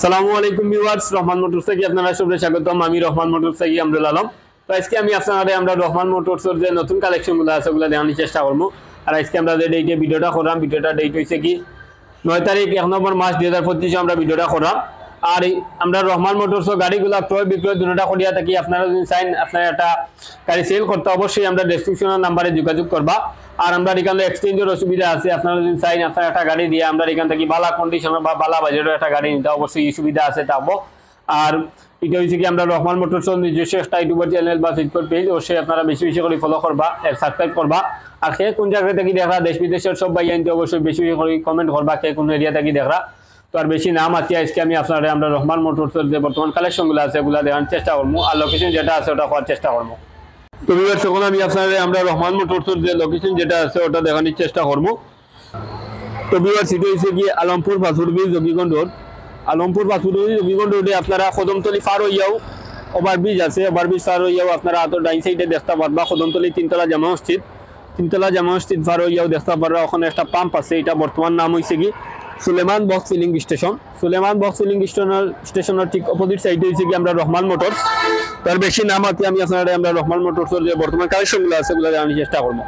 সালামু আলাইকুম viewers, Rahman motors থেকে আপনারা সবাই স্বাগতম। আমি রহমান মোটরস থেকে আমরুল আলম। তো আজকে আমি আপনাদের আমরা রহমান মোটরসের যে নতুন কালেকশনগুলো আছে ওগুলো দেখানোর চেষ্টা করবো। আর আজকে আমরা যে ডেটে ভিডিওটা করলাম, ভিডিওটা ডেট হয়েছে কি 9 তারিখ 1 নম্বর মাস 2025 আমরা ভিডিওটা করলাম। আর আমরা রহমান মোটরসের গাড়িগুলো ক্রয় বিক্রয় দুটোটা করিয়া থাকি। আপনারা যদি চাইন আপনারা একটা গাড়ি সেল করতে, অবশ্যই আমরা ডেসক্রিপশনের নাম্বারে যোগাযোগ করবা। আর আমরা এখানে এক্সচেঞ্জের অসুবিধা আছে, আপনারা যদি চাইন আপনারা একটা গাড়ি দিয়ে আমরা এখান থেকে বালা কন্ডিশনের বা বালা বাজেটের একটা গাড়ি নিতে, অবশ্যই সুবিধা আছে তাবো। আর এটা হচ্ছে কি আমরা রহমান মোটরসের নিজস্ব একটা ইউটিউব চ্যানেল বা ফেসবুক পেজ, অবশ্যই আপনারা বেশি বেশি করে ফলো করবা, সাবস্ক্রাইব করবা। আর কে কোন জায়গা থেকে দেখা, দেশ বিদেশের সব ভাই আনতে অবশ্যই বেশি বেশি করে কমেন্ট করবা কে কোন এরিয়া থেকে দেখা। তো আর বেশি নাম আছে, আজকে আমি আপনারা আমরা রহমান মোটরসের যে বর্তমান কালেকশনগুলো আছে ওগুলো দেখানোর চেষ্টা করবো, আর লোকেশন যেটা আছে ওটা করার চেষ্টা করবো। তো তখন আমি আপনাদের আমরা রহমান মোটরসের যে লোকেশন যেটা আছে ওটা দেখানোর চেষ্টা করবো। তো সিটি হয়েছে কি আলমপুর পাথরবীজ জগিগঞ্জ রোড। আলমপুর পাথরবীজ জগিগঞ্জ রোডে আপনারা কদমতলি পার হইয়াও ওভারব্রিজ আছে, ওভারব্রিজ পার হইয়াও আপনারা হাতের ডাইন সাইডে দেখতে পারবা কদমতলি তিনতলা জামা মসজিদ। তিনতলা জামা মসজিদ পার হইয়াও দেখতে পারবা ওখানে একটা পাম্প আছে, এটা বর্তমান নাম হয়েছে কি Suleman Bux filling station. Suleman Bux filling স্টেশনের ঠিক অপোজিট সাইডে হয়েছে কি আমরা রহমান মোটরস। তার বেশি নাম আছে, আমি আপনারা আমরা রহমান মোটরসের যে বর্তমান কালেকশনগুলো আছে ওগুলো জানার চেষ্টা করবো।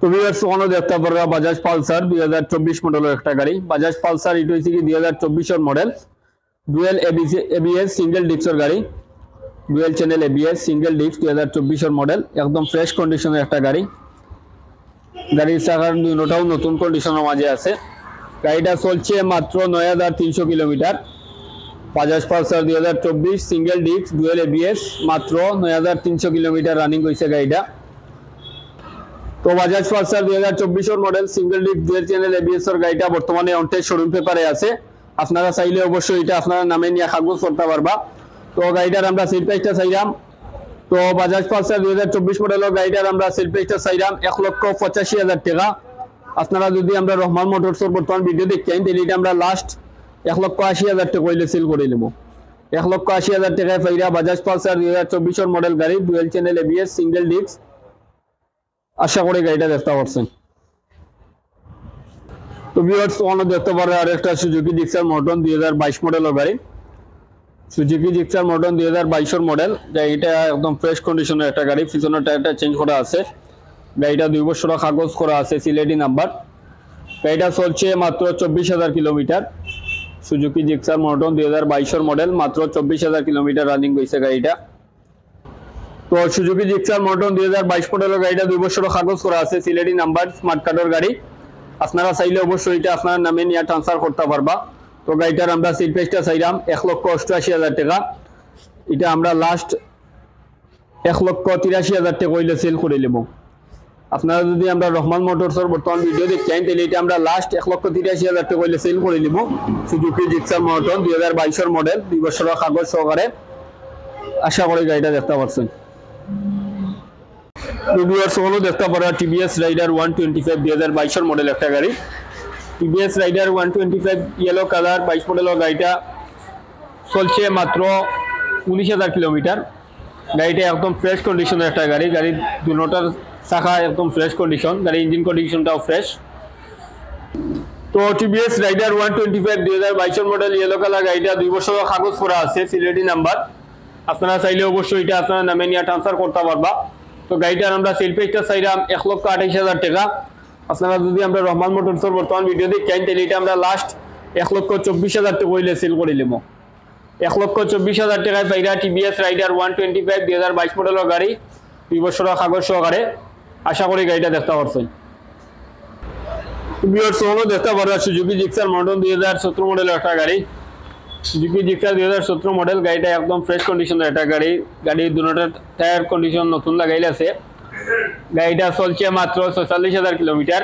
তো ওখানে দেখতে পারবা বাজাজ পালসার 2024 মডেলের একটা গাড়ি। বাজাজ পালসার এটা হচ্ছে কি 2024 মডেল, ডুয়েল এবিএস সিঙ্গেল ডিস্কের গাড়ি, dual channel ABS single disk 2024 model, একদম ফ্রেশ কন্ডিশনের একটা গাড়ি। গাড়ির চাকার দুটোটাও নতুন কন্ডিশনের মাঝে আছে। গাড়িটা চলছে মাত্র 9300 kilometre. Bajaj Pulsar 2024 single disc dual ABS, মাত্র 9300 কিলোমিটার রানিং হয়েছে গাড়িটা। তো Bajaj Pulsar 2024 model single disc dual channel ABS এর গাড়িটা বর্তমানে অনটেক শোরুম পেপারে আছে। আপনারা চাইলে অবশ্যই এটা আপনারা নামে নিয়ে কাগজ করতে পারবা। তো গাড়িটার আমরা সেল প্রাইসটা চাইলাম, তো বাজাজ পালসার 2024 মডেলের গাড়িটার আমরা সেল প্রাইসটা চাইলাম 1,85,000 টাকা। আপনারা যদি আমরা রহমান মোটরসের বর্তমান ভিডিও দেখেন তাহলে এটা আমরা লাস্ট 1,80,000 টাকা হইলে সেল করে নেব। 1,80,000 টাকায় পাইরা বাজাজ পালসার 2024 মডেল গাড়ি, dual channel ABS single disc. আশা করি গাড়িটা দেখতে পাচ্ছেন। তো ভিউয়ার্স ওখানে দেখতে পারে আর একটা সুজুকি জিক্সার মডেল 2022 মডেলের গাড়ি। সুজুকি জিক্সার মডেল 2022 মডেল, এটা একদম ফ্রেশ কন্ডিশনের একটা গাড়ি। পিছনের টায়ারটা চেঞ্জ করা আছে, গাড়িটা 2 বছর কাগজ করা আছে, সিলেটি নাম্বার। গাড়িটা চলছে মাত্র 24,000 kilometre. Suzuki Gixxer model 2022 model, মাত্র 24,000 কিলোমিটার রানিং হয়েছে গাড়িটা। তো সুজুকি জিক্সার মডেল 2022 মডেলের গাড়িটা 2 বছর কাগজ করা আছে, সিলেটি নাম্বার, স্মার্ট কার্ডের গাড়ি। আপনারা চাইলে অবশ্যই এটা আপনার নামে নিয়ে ট্রান্সফার করতে পারবা। তো গাড়িটার আমরা সেল প্রাইসটা চাইলাম 1,88,000 টাকা। এটা আমরা লাস্ট 1,83,000 টাকা হইলে সেল করে নেব। আপনারা যদি আমরা রহমান মোটরসের বর্তমান ভিডিও দেখছেন তাহলে এটা আমরা লাস্ট 1,83,000 টাকা হইলে সেল করে নেব। সুজুকি জিক্সার মডেল 2022 মডেল, 2 বছর কাগজ সহকারে। আশা করি গাড়িটা দেখতে পাচ্ছেন। দেখতে পারা টিভিএস রাইডার 125 2022 মডেল একটা গাড়ি। টিভিএস রাইডার 125 ইয়েলো কালার 22 মডেলের গাড়িটা চলছে মাত্র 19,000 কিলোমিটার। গাড়িটা একদম ফ্রেশ কন্ডিশনের একটা গাড়ি। গাড়ির দুটোটার চাকা একদম ফ্রেশ কন্ডিশন, গাড়ির ইঞ্জিন কন্ডিশনটাও ফ্রেশ। তো TVS Raider 125 2022 model yellow colour গাড়িটা 2 বছর কাগজ করা আছে, সিলেটি নাম্বার। আপনারা চাইলে অবশ্যই এটা আপনার নামে নিয়ে ট্রান্সফার করতে পারবা। তো গাড়িটার আমরা সেল প্রাইসটা চাইলাম 1,28,000 টাকা। আপনারা যদি আমরা রহমান মোটরসের বর্তমান ভিডিও দেখেন তাহলে এটা আমরা লাস্ট 1,24,000 টাকা হইলে সেল করে নেব। 1,24,000 টাকায় পাইরা টিভিএস রাইডার 125 2022 মডেলের গাড়ি, 2 বছর কাগজ সহকারে। আশা করি গাড়িটা দেখতে পাচ্ছেন। দেখতে পারবা সুজুকি জিক্সার মডেল 2017 মডেলের একটা গাড়ি। সুজুকি জিক্সার 2017 মডেল, গাড়িটা একদম ফ্রেশ কন্ডিশনের একটা গাড়ি। গাড়ির দুটোটা টায়ার কন্ডিশন নতুন লাগাইলে আছে। গাড়িটা চলছে মাত্র 46,000 কিলোমিটার।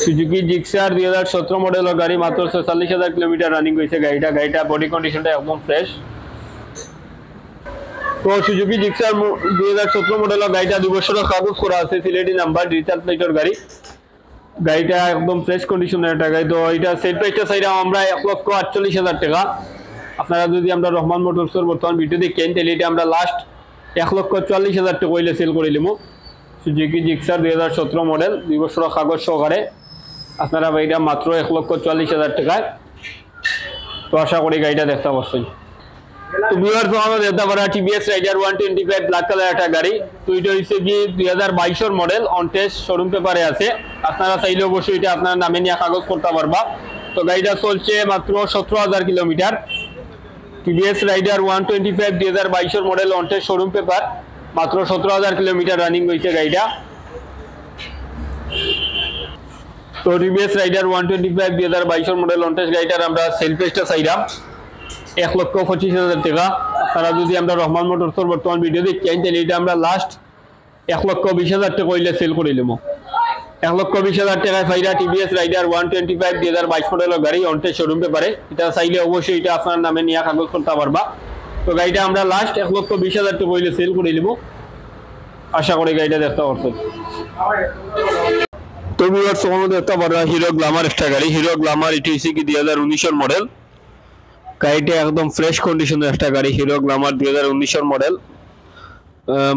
সুজুকি জিক্সার 2017 মডেলের গাড়ি, মাত্র 46,000 কিলোমিটার রানিং হয়েছে গাড়িটা। গাড়িটা বডি কন্ডিশনটা একদম ফ্রেশ। তো সুজুকি জিক্সার 2017 মডেলের গাড়িটা 2 বছর কাগজ করা আছে, সিলেটি নাম্বার, ডিজিটাল প্লেটের গাড়ি। গাড়িটা একদম ফ্রেশ কন্ডিশনের একটা গাড়ি। তো এটা সেল প্রাইসটা চাইলাম আমরা 1,48,000 টাকা। আপনারা যদি আমরা রহমান মোটরসের বর্তমান ভিডিও দেখেন তাহলে এটা আমরা লাস্ট 1,44,000 টাকা হইলে সেল করে নেব। সুজুকি জিক্সার 2017 মডেল, 2 বছর কাগজ সহকারে। আপনারা এটা মাত্র 1,44,000 টাকায় তো আশা করি গাড়িটা দেখতে পাচ্ছেন। তো ভিউয়ার্স আমাদের দেখতে পারা টিভিএস রাইডার 125 ব্ল্যাক কালার একটা গাড়ি। তো এটা হচ্ছে কি 2022 এর মডেল, অন টেস্ট শোরুম পেপারে আছে। আপনারা চাইলে অবশ্যই এটা আপনার নামে নিয়ে কাগজ করতে পারবা। তো গাড়িটা চলছে মাত্র 17,000 কিলোমিটার। টিভিএস রাইডার 125 2022 এর model, on test showroom paper, মাত্র 17,000 কিলোমিটার রানিং হয়েছে গাড়িটা। তো টিভিএস রাইডার 125 2022 এর মডেল, অন টেস্ট গাড়িটার আমরা সেল প্রাইসটা চাইলাম 1,25,000 টাকা। আপনারা যদি আমরা রহমান মোটরসের বর্তমান ভিডিও দেখেন তাহলে এটা আমরা লাস্ট 1,20,000 টাকা হইলে সেল করে নিলাম। 1,20,000 টাকায় পাইরা টিভিএস রাইডার 125 2022 মডেলের গাড়ি, অন টেস্ট শোরুম পেপারে। এটা চাইলে অবশ্যই এটা আপনার নামে নিয়ে কাগজ করতে পারবা। তো গাড়িটা আমরা লাস্ট 1,20,000 টাকা হইলে সেল করে নিব। আশা করি গাড়িটা দেখতে পারছেন। তো ভিউয়ার্স আমাদের দেখতে পারা হিরো গ্ল্যামার একটা গাড়ি। হিরো গ্ল্যামার এটি হচ্ছে কি 2019 এর মডেল। গাড়িটা একদম ফ্রেশ কন্ডিশনের একটা গাড়ি। হিরো গ্ল্যামার 2019 এর মডেল,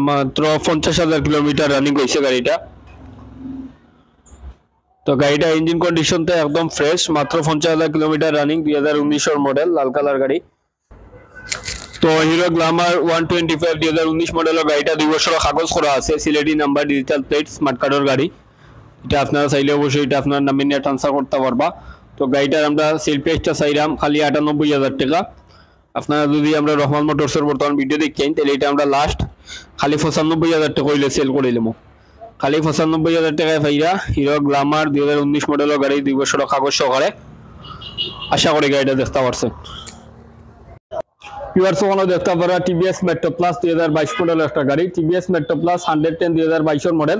মাত্র 50,000 কিলোমিটার রানিং হয়েছে গাড়িটা। তো গাড়িটা ইঞ্জিন কন্ডিশনটা একদম ফ্রেশ, মাত্র 50,000 কিলোমিটার রানিং, 2019 এর মডেল, লাল কালার গাড়ি। তো হিরো গ্ল্যামার 125 2019 মডেলের গাড়িটা 2 বছরের কাগজ করা আছে, Sylheti number, digital plate, smart কার্ডের গাড়ি। এটা আপনারা চাইলে অবশ্যই এটা আপনার নামে নিয়ে ট্রান্সফার করতে পারবা। তো গাড়িটার আমরা সেল প্রাইসটা চাইলাম খালি 98,000 টাকা। আপনারা যদি আমরা রহমান মোটরসের বর্তমান ভিডিও দেখেন তাহলে এটা আমরা লাস্ট খালি 95,000 টাকা হইলে সেল করে নিলাম। খালি 95,000 টাকায় পাইরা হিরো গ্ল্যামার 2019 মডেলের গাড়ি, 2 বছরের কাগজ সহকারে। আশা করি গাড়িটা দেখতে পারছেন। ভিউয়ার্স ওখানে দেখতে পারা টিভিএস মেট্রো প্লাস 2022 মডেলের একটা গাড়ি। টিভিএস মেট্রো প্লাস 110 2022 এর মডেল,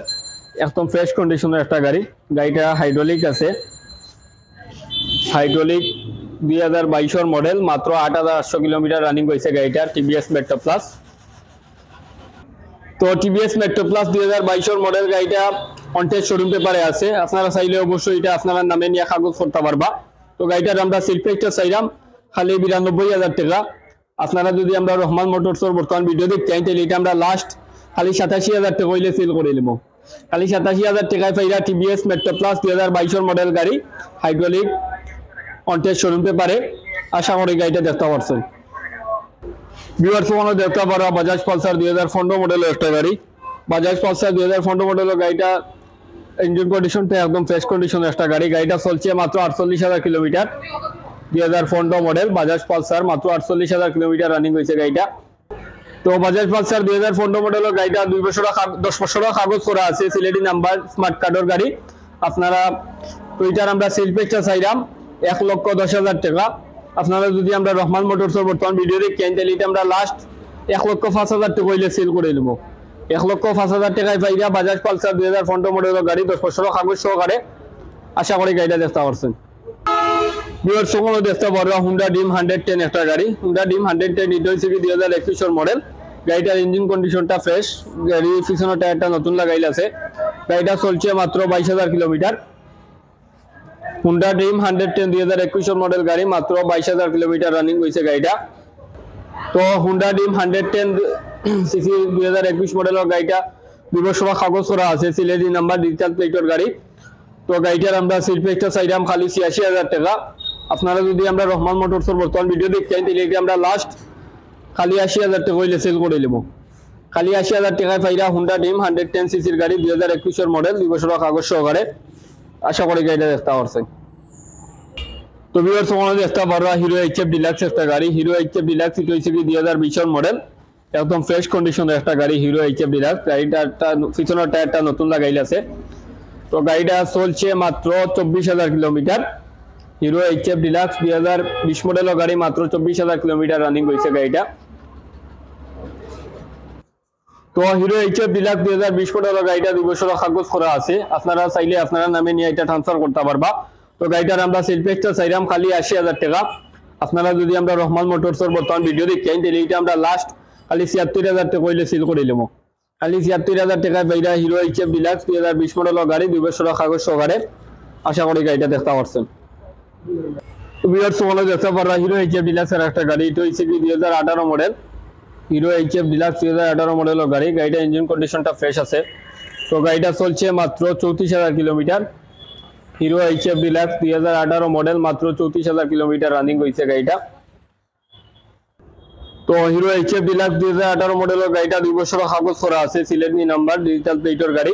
একদম ফ্রেশ কন্ডিশনের একটা গাড়ি। গাড়িটা হাইড্রোলিক আছে, হাইড্রোলিক 2022 এর মডেল, মাত্র 8,800 কিলোমিটার রানিং হয়েছে গাড়িটা। TVS metro plus. তো টিভিএস মেট্রো প্লাস 2022 এর মডেল গাড়িটা অন টেস্ট শোরুম পেপারে আছে। আপনারা চাইলে অবশ্যই এটা আপনারা নামে নিয়ে কাগজ করতে পারবা। তো গাড়িটার আমরা সেল প্রাইসটা চাইলাম খালি 92,000 টাকা। আপনারা যদি আমরা রহমান মোটরসের বর্তমান ভিডিও দেখতেন তাহলে এটা আমরা লাস্ট খালি 87,000 টাকা হইলে সেল করে নিব। খালি 87,000 টাকায় পাইরা টিভিএস মেট্রো প্লাস 2022 এর মডেল গাড়ি, হাইড্রোলিক, অন টেস্ট শোরুম পেপারে। আশা করি গাড়িটা দেখতে পারছেন। ভিউয়ার্স ওখানে দেখতে পারা বাজাজ পালসার 2015 মডেলের একটা গাড়ি। বাজাজ পালসার 2015 মডেলের গাড়িটা ইঞ্জিন কন্ডিশনটা একদম ফ্রেশ কন্ডিশনের একটা গাড়ি। গাড়িটা চলছে মাত্র 48,000 কিলোমিটার। 2015 মডেল বাজাজ পালসার, মাত্র 48,000 কিলোমিটার রানিং হয়েছে গাড়িটা। তো বাজাজ পালসার 2015 মডেলের গাড়িটা 10 বছরের কাগজ করা আছে, সিলেটি নাম্বার, স্মার্ট কার্ডের গাড়ি। আপনারা তো এটার আমরা সেল প্রাইসটা চাইলাম 1,10,000 টাকা। আপনারা যদি আমরা রহমান মোটরসের বর্তমান ভিডিও দেখেন তাহলে এটা আমরা লাস্ট 1,05,000 টাকা হইলে সেল করে নেব। 1,05,000 টাকায় পাইরা বাজাজ পালসার 2015 মডেলের গাড়ি, 10 বছরের কাগজ সহকারে। আশা করি গাড়িটা দেখতে পারছেন। ভিউয়ার্স ওখানে দেখতে পারবা হুন্ডা ড্রিম 110 একটা গাড়ি। হুন্ডা ড্রিম 110 এটা হচ্ছে কি 2021 এর মডেল। গাড়িটার ইঞ্জিন কন্ডিশনটা ফ্রেশ, গাড়ির পিছনের টায়ারটা নতুন লাগাইল আছে। গাড়িটা চলছে মাত্র 22,000 কিলোমিটার। হুন্ডা ড্রিম 110 2021 এর মডেল গাড়ি, মাত্র 22,000 কিলোমিটার রানিং হয়েছে গাড়িটা। তো হুন্ডা ড্রিম 110 সিসি 2021 মডেলের গাড়িটা 2 বছরের কাগজ করা আছে, সিলেটি নাম্বার, ডিজিটাল প্লেটের গাড়ি। তো গাড়িটার আমরা সেল প্রাইসটা চাইলাম খালি 86,000 টাকা। আপনারা যদি আমরা রহমান মোটরসের বর্তমান ভিডিও দেখতেন তাহলে এটা আমরা লাস্ট খালি 80,000 টাকা হইলে সেল করে নেব। খালি 80,000 টাকায় পাইরা হুন্ডা ড্রিম 110 সিসির গাড়ি, 2021 এর মডেল, 2 বছরের কাগজ সহকারে। আশা করি গাড়িটা দেখতে পারছেন। তো ভিউয়ার্স ওখানে দেখতে পারবা হিরো এইচএফ ডিলাক্স একটা গাড়ি। হিরো এইচএফ ডিলাক্স এটা হচ্ছে কি 2020 এর মডেল, একদম ফ্রেশ কন্ডিশনের একটা গাড়ি। হিরো এইচএফ ডিলাক্স গাড়িটা পিছনের টায়ারটা নতুন লাগাইল আছে। তো গাড়িটা চলছে মাত্র 24,000 কিলোমিটার। হিরো এইচএফ ডিলাক্স 2020 মডেলের গাড়ি, মাত্র 24,000 কিলোমিটার রানিং হয়েছে গাড়িটা। তো হিরো এইচএফ ডিলাক্স 2020 মডেলের গাড়িটা 2 বছরের কাগজ করা আছে। আপনারা চাইলে আপনারা নামে নিয়ে এটা ট্রান্সফার করতে পারবা। তো গাড়িটার আমরা সেল প্রাইসটা চাইলাম খালি 80,000 টাকা। আপনারা যদি আমরা রহমান মোটরসের বর্তমান ভিডিও দেখেন তাহলে এটা আমরা লাস্ট খালি 76,000 টাকা হইলে সেল করে নিলাম। খালি 76,000 টাকায় পাইরা হিরো এইচএফ ডিলাক্স 2020 মডেলের গাড়ি, 2 বছরের কাগজ সহকারে। আশা করি গাড়িটা দেখতে পারছেন। ভিউয়ার্স ওখানে দেখতে পারবা হিরো এইচএফ ডিলাক্সের একটা গাড়ি। এটা হচ্ছে কি 2018 মডেল। হিরো এইচএফ ডিলাক্স 2018 মডেলের গাড়ি। গাড়িটা ইঞ্জিন কন্ডিশনটা ফ্রেশ আছে। তো গাড়িটা চলছে মাত্র 34,000 kilometre. Hero HF deluxe 2018 model, মাত্র 34,000 কিলোমিটার রানিং হয়েছে গাড়িটা। তো হিরো এইচএফ ডিলাক্স 2018 মডেলের গাড়িটা 2 বছর কাগজ করা আছে, সিলেটি নাম্বার, ডিজিটাল প্লেটের গাড়ি।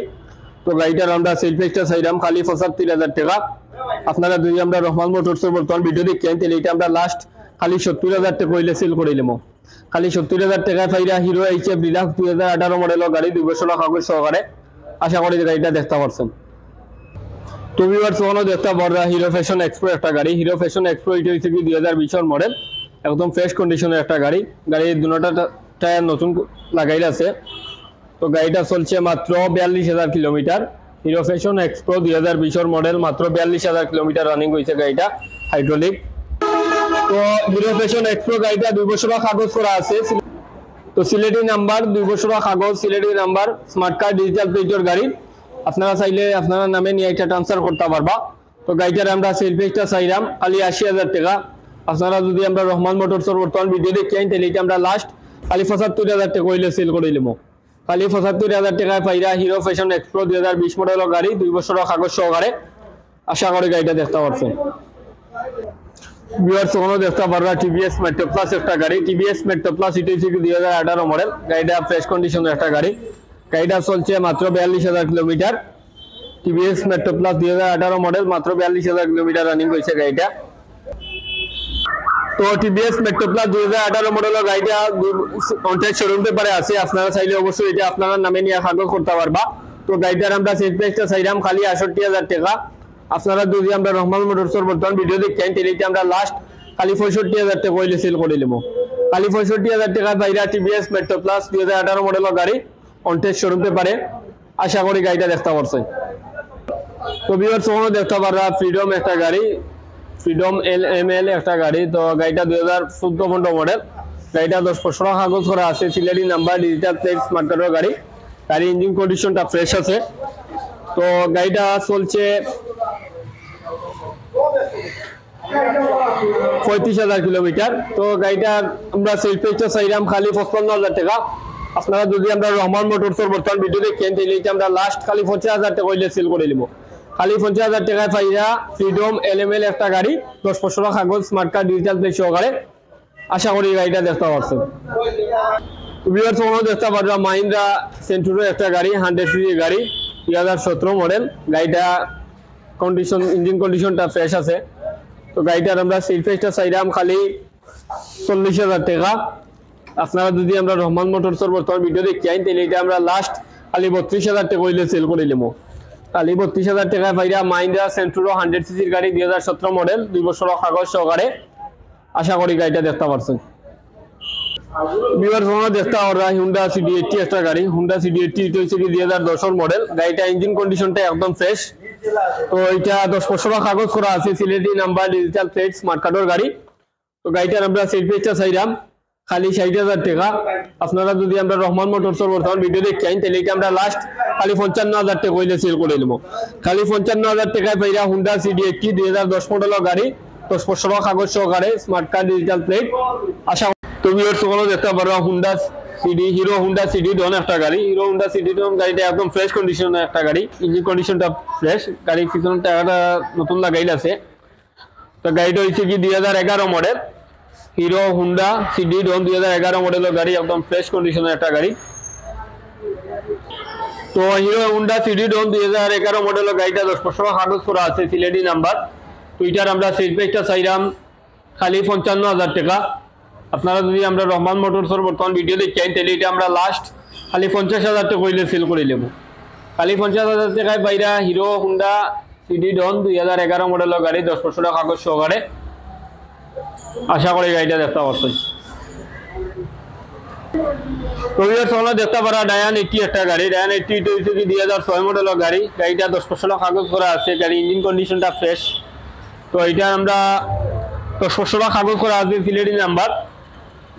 তো গাড়িটার আমরা সেল প্রাইসটা চাইলাম খালি 75,000 টাকা। আপনারা যদি আমরা রহমান মোটরসের বর্তমান ভিডিও দেখেন তাহলে এটা আমরা লাস্ট খালি 70,000 টাকা হইলে সেল করিলাম। খালি 70,000 টাকায় পাইরা হিরো এইচএফ ডিলাক্স 2018 মডেলের গাড়ি 2 বছর কাগজ সহকারে। আশা করি গাড়িটা দেখতে পারছেন। তো ভিউয়ার্স ওখানে দেখতে পাররা হিরো ফ্যাশন এক্সপ্রো একটা গাড়ি। হিরো ফ্যাশন এক্সপ্রো এটা হচ্ছে কি 2020 মডেল, একদম ফ্রেশ কন্ডিশনের একটা গাড়ি। গাড়ির দুটোটা টায়ার নতুন লাগাইল আছে। তো গাড়িটা চলছে মাত্র 42,000 kilometre. Hero fashion Expro 2020 model, মাত্র 42,000 কিলোমিটার রানিং হয়েছে গাড়িটা, হাইড্রোলিক। তো হিরো ফ্যাশন এক্সপ্রো গাড়িটা 2 বছর কাগজ করা আছে। তো সিলেটি নাম্বার, 2 বছর কাগজ, Sylheti number, smart card, digital প্লেটের গাড়ি। আপনারা চাইলে আপনারা নামে নিয়ে এটা ট্রান্সফার করতে পারবা। তো গাড়িটার আমরা সেল প্রাইসটা চাইলাম খালি 80,000 টাকা। আপনারা যদি আমরা রহমান মোটরসের বর্তমান ভিডিও দেখেন তাহলে এটা আমরা লাস্ট খালি 75,000 টাকা হইলে সেল করে দিলাম। খালি 75,000 টাকায় পাইরা হিরো ফ্যাশন এক্সপ্রো 2020 মডেলের গাড়ি, 2 বছর কাগজ সহকারে। আশা করি গাড়িটা দেখতে পারছেন। ভিউয়ার্স ওখানে দেখতে পারবা টিভিএস মেট্রো প্লাস একটা গাড়ি। টিভিএস মেট্রো প্লাস এটা হচ্ছে 2018 মডেল, গাড়িটা ফ্রেশ কন্ডিশনের একটা গাড়ি। গাড়িটা চলছে মাত্র 42,000 kilometre. TVS metro plus 2018 model, মাত্র 42,000 কিলোমিটার রানিং হয়েছে গাড়িটা। তো টিভিএস মেট্রো প্লাস 2018 মডেলের গাড়িটা কন্ট্রাক্ট শোরুম পেপারে আছে। আপনারা চাইলে অবশ্যই এটা আপনারা নামে নিয়ে কাগজ করতে পারবা। তো গাড়িটার আমরা সেল প্রাইসটা চাইলাম খালি 68,000 টাকা। আপনারা যদি আমরা রহমান মোটরসের বর্তমান ভিডিও দেখেন তাহলে এটা আমরা লাস্ট খালি 65,000 টাকা হইলে সেল করে নিব। খালি 65,000 টাকা পাইরা টিভিএস মেট্রো প্লাস 2018 মডেলের গাড়ি কন্ট্রাক্ট শোরুম পেপারে। আশা করি গাড়িটা দেখতে পারছেন। তো ভিউয়ার্স ওখানে দেখতে পারবা ফ্রিডম একটা গাড়ি, ফ্রিডম এল একটা গাড়ি। তো গাড়িটা 2014 মডেল, গাড়িটা 10 বছর কাগজ করা আছে, Sylheti number, digital plate, smart কার্ডের গাড়ি। গাড়ির ইঞ্জিন কন্ডিশনটা ফ্রেশ আছে। তো গাড়িটা চলছে 35,000 কিলোমিটার। তো গাড়িটা আমরা সেল প্রাইসটা চাইলাম খালি 55,000 টাকা। আপনারা যদি আমরা রহমান মোটরসের বর্তমান ভিডিও দেখেন তাহলে এটা আমরা লাস্ট খালি 50,000 টাকা হইলে সেল করে নিব। খালি 50,000 টাকায় পাইরা ফ্রিডম এলএমএল একটা গাড়ি, 10 বছর কাগজ, স্মার্ট কার্ড, ডিজিটাল প্লেট সহকারে। আশা করি গাড়িটা দেখতে পাচ্ছেন। ভিউয়ার্স ওখানে দেখতে পারবা মাহিন্দ্রা সেন্টুরো একটা গাড়ি, 100 সিসি গাড়ি, 2017 মডেল। গাড়িটা কন্ডিশন, ইঞ্জিন কন্ডিশনটা ফ্রেশ আছে। তো গাড়িটার আমরা সেল প্রাইসটা চাইলাম খালি 40,000 টাকা। আপনারা যদি আমরা রহমান মোটরসের বর্তমান ভিডিও দেখি তাহলে এটা আমরা লাস্ট খালি 32,000 টাকা হইলে সেল করে নিব। খালি 32,000 টাকা পাইরা মাহিন্দ্রা সেন্টুরো 100 সিসির গাড়ি, 2017 মডেল, 2 বছর কাগজ সহকারে। আশা করি গাড়িটা দেখতে পারছেন। ভিউয়ার্স ওখানে দেখতে পারবা হুন্ডা সিডি80 একটা গাড়ি। হুন্ডা সিডি80 এটা হচ্ছে কি 2010 মডেল। গাড়িটা ইঞ্জিন কন্ডিশনটা একদম ফ্রেশ। তো এটা 10 বছর কাগজ করা আছে, Sylheti number, digital plate, smart কার্ডের গাড়ি। তো গাড়িটার আমরা সেল প্রাইসটা চাইলাম খালি 60,000 টাকা। আপনারা যদি আমরা রহমান মোটরসের বর্তমান ভিডিও দেখেন তাহলে এটা আমরা লাস্ট খালি 55,000 টাকা হইলে সেল করে নেব। খালি 55,000 টাকায় পাইরা হুন্ডা সিডি80 2010 মডেলের গাড়ি, 10 বছর কাগজ সহকারে, স্মার্ট কার্ড, ডিজিটাল প্লেট। আশা তো ভিউয়ার্স ওখানে দেখতে পারবা হিরো হুন্ডা সিডি ডন একটা গাড়ি। হিরো হুন্ডা সিডি ডন গাড়িটা একদম ফ্রেশ কন্ডিশনের একটা গাড়ি, ইঞ্জিন কন্ডিশনটা ফ্রেশ। গাড়ির পিছনে টায়ারটা নতুন লাগাইল আছে। তো গাড়িটা হচ্ছে কি 2011 মডেল, হিরো হুন্ডা সিডি ডন 2011 মডেলের গাড়ি, একদম ফ্রেশ কন্ডিশনের একটা গাড়ি। তো হিরো হুন্ডা সিডি ডন 2011 মডেলের গাড়িটা 10 বছর কাগজ করা আছে, সিলেটি নাম্বার। তো এটার আমরা সেল প্রাইসটা চাইলাম খালি 55,000 টাকা। আপনারা যদি আমরা রহমান মোটরসের বর্তমান ভিডিও দেখেন তাহলে এটা আমরা লাস্ট খালি 50,000 টাকা হইলে সেল করে নেব। খালি 50,000 টাকায় পাইরা হিরো হুন্ডা সিডি ডন 2011 মডেলের গাড়ি, 10 বছর কাগজ সহকারে। আশা করি গাড়িটা দেখতে পাচ্ছেন। তো ভিউয়ার্স ওখানে দেখতে পারা ডায়ান 80 একটা গাড়ি। ডায়ান 80 এটা হচ্ছে কি 2006 মডেলের গাড়ি। গাড়িটা 10 বছর কাগজ করা আছে, গাড়ি ইঞ্জিন কন্ডিশনটা ফ্রেশ। তো এটা আমরা 10 বছর কাগজ করা আছে, সিলেটি নাম্বার।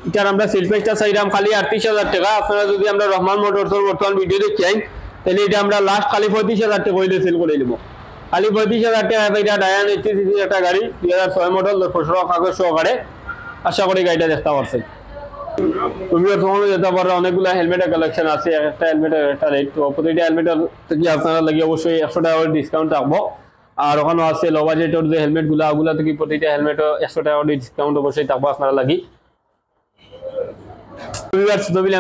এটার আমরা সেল প্রাইসটা চাইলাম খালি 38,000 টাকা। আপনারা যদি আমরা রহমান মোটরসের বর্তমান ভিডিও দেখেন তাহলে এটা আমরা লাস্ট খালি 35,000 টাকা হইলে সেল করে নেব। খালি 35,000 টাকা এটা ডায়ান 80 সিসি একটা গাড়ি, 2006 মডেল, 10 বছর কাগজ সহকারে। আশা করি গাড়িটা দেখতে পাচ্ছেন। তুমি ওখানে যেতে পারো, অনেকগুলো হেলমেটের কালেকশন আছে, একটা হেলমেটের একটা রেট। তো প্রতিটা হেলমেটের থেকে আপনারা লাগে অবশ্যই 100 টাকা ডিসকাউন্ট রাখবো। আর ওখানে আছে লো বাজেটের যে হেলমেটগুলো ওগুলো থেকে প্রতিটা হেলমেটও 100 টাকা করে ডিসকাউন্ট অবশ্যই থাকবো আপনারা লাগি।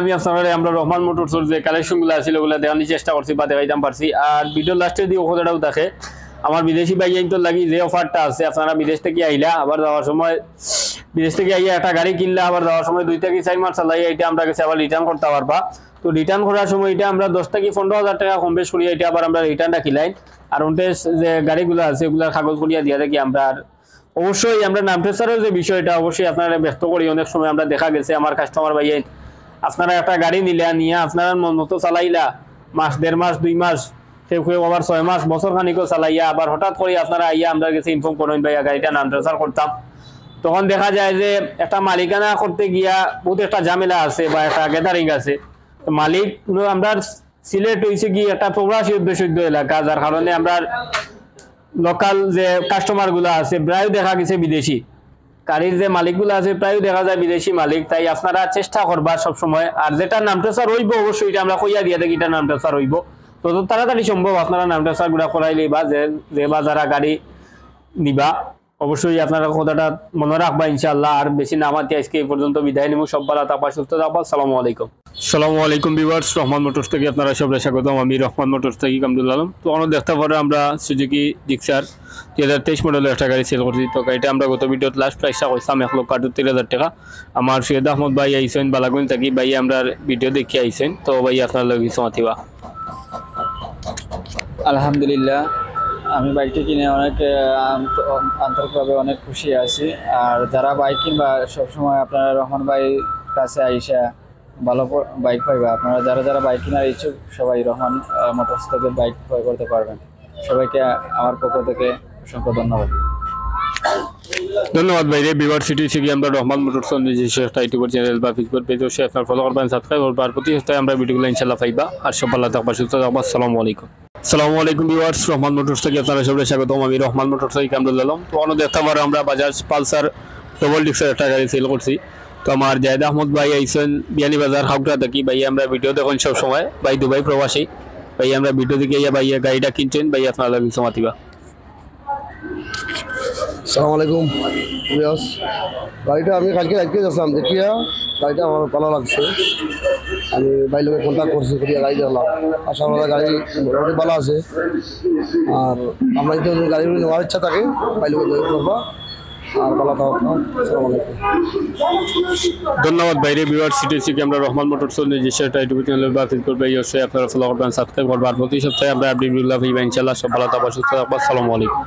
আমি আপনারা আমরা রহমান মোটরসের যে কালেকশনগুলো আছে ওগুলো দেখানোর চেষ্টা করছি বা দেখাইতাম পারছি। আর ভিডিও লাস্টে দিয়ে কথাটাও থাকে আমার বিদেশি বাইক লাগি যে অফারটা আছে আপনারা বিদেশ থেকে আইলা আবার যাওয়ার সময় বিদেশ থেকে আইয়া একটা গাড়ি কিনলে আবার যাওয়ার সময় 2 থেকে 4 মাস চালাই এটা আমরা কাছে আবার রিটার্ন করতে পারবা। তো রিটার্ন করার সময় এটা আমরা 10 থেকে 15,000 টাকা কম বেশ করি এটা আবার আমরা রিটার্নটা কিলাই। আর ওনতে যে গাড়িগুলো আছে ওগুলার কাগজ করিয়া দিয়া থাকি আমরা। অবশ্যই আমরা নাম ট্রেসারের যে বিষয়টা অবশ্যই আপনারা ব্যক্ত করি। অনেক সময় আমরা দেখা গেছে আমার কাস্টমার ভাইয়ে আপনারা একটা গাড়ি নিলে নিয়ে আপনারা মন মতো চালাইলা মাস 1.5 মাস 2 মাস কেউ আবার 6 মাস বছর খানিকও চালাইয়া আবার হঠাৎ করে আপনারা আইয়া আমরা কাছে ইনফর্ম করেন ভাইয়া গাড়িটা নাম ট্রেসার করতাম। তখন দেখা যায় যে একটা মালিকানা করতে গিয়া বহুত একটা ঝামেলা আছে বা একটা গ্যাদারিং আছে। মালিক আমরা সিলেট হয়েছে কি একটা প্রবাসী উদ্দেশ্য এলাকা যার কারণে আমরা লোকাল যে কাস্টমার গুলা আছে প্রায় দেখা গেছে বিদেশি গাড়ির যে মালিকগুলো আছে প্রায় দেখা যায় বিদেশি মালিক। তাই আপনারা চেষ্টা করবা সবসময় আর যেটা নামটা স্যার হইব অবশ্যই এটা আমরা কইয়া দিয়ে থাকি এটা নামটা স্যার হইব তত তাড়াতাড়ি সম্ভব আপনারা নামটা স্যার গুলা করাইলে বা যে বা যারা গাড়ি নিবা অবশ্যই আপনারা কথাটা মনে রাখবা ইনশাআল্লাহ। আর বেশি নামাতে আজকে এই পর্যন্ত বিদায় নিব। সব ভালো থাকবা সুস্থ থাকবা। আসসালামু আলাইকুম। আসসালামু আলাইকুম ভিউয়ার্স, রহমান মোটরস থেকে আপনারা সবাই স্বাগতম। আমি রহমান মোটরস থেকে কামরুল আলম। তো আমরা দেখতে পারো আমরা সুজুকি জিক্সার 2023 মডেলের একটা গাড়ি সেল করছি। তো গাড়িটা আমরা গত ভিডিওতে লাস্ট প্রাইসটা কইছিলাম 1,73,000 টাকা। আমার সৈয়দ আহমদ ভাই আইছেন বালাগুন থেকে ভাই আমরা ভিডিও দেখি আইছেন। তো ভাই আপনার লগে কিছু মাতিবা। আলহামদুলিল্লাহ আমি বাইকটি কিনে অনেক আন্তরিকভাবে অনেক খুশি আছি। আর যারা বাইক কিনবা সবসময় আপনারা রহমান ভাই কাছে আইসা ভালো বাইক পাইবা। আপনারা যারা বাইক কেনার ইচ্ছুক সবাই রহমান মোটরস থেকে বাইক ক্রয় করতে পারবেন। সবাইকে আমার পক্ষ থেকে অসংখ্য ধন্যবাদ। ধন্যবাদ ভাই। বিভার সিটি থেকে আমরা রহমান মোটরস নিজস্ব একটা ইউটিউব চ্যানেল বা ফেসবুক পেজ অবশ্যই আপনার ফলো করবেন, সাবস্ক্রাইব করবেন। আর প্রতি সপ্তাহে আমরা ভিডিওগুলো ইনশাআল্লাহ পাইবা। আর সব ভালো থাকবা সুস্থ থাকবা। আসসালামু আলাইকুম। আসসালামু আলাইকুম ভিউয়ার্স, রহমান মোটরস থেকে আপনারা সবাই স্বাগতম। আমি রহমান মোটরস থেকে কামরুল আলম। তো অন্য দেখতে পারো আমরা বাজাজ পালসার ডবল ডিক্সের একটা গাড়ি সেল করছি। তো আমার জায়দ আহমদ ভাই আইসেন বিয়ানীবাজার হাউটা দেখি ভাই আমরা ভিডিও দেখুন সব সময় ভাই দুবাই প্রবাসী ভাই আমরা ভিডিও দেখে ভাই গাড়িটা কিনছেন ভাই আপনারা কিছু মাতিবা। আসসালামু আলাইকুম ভিউয়ার্স, গাড়িটা আমি কালকে রাখতে যাচ্ছিলাম দেখিয়া গাড়িটা আমার ভালো লাগছে। আমি ভাই লোকের কন্ট্যাক্ট করছি করিয়া গাড়ি দেখলাম আশা করা গাড়ি মোটামুটি ভালো আছে। আর আমরা যদি গাড়িগুলো নেওয়ার ইচ্ছা থাকে ভাই লোকের জয়েন করবা। আর ভালো থাকবা। আসসালামু আলাইকুম। ধন্যবাদ বাইরে ভিউয়ার সিটি থেকে আমরা রহমান মোটরস নিজস্ব একটা ইউটিউব চ্যানেল বা ফেসবুক পেজ অবশ্যই আপনারা ফলো করবেন, সাবস্ক্রাইব করবেন। আর প্রতি সপ্তাহে আমরা আপডেট ভিডিও পাই ইনশাআল্লাহ। সব ভালো থাকবা সুস্থ থাকবা। আসসালামু আলাইকুম।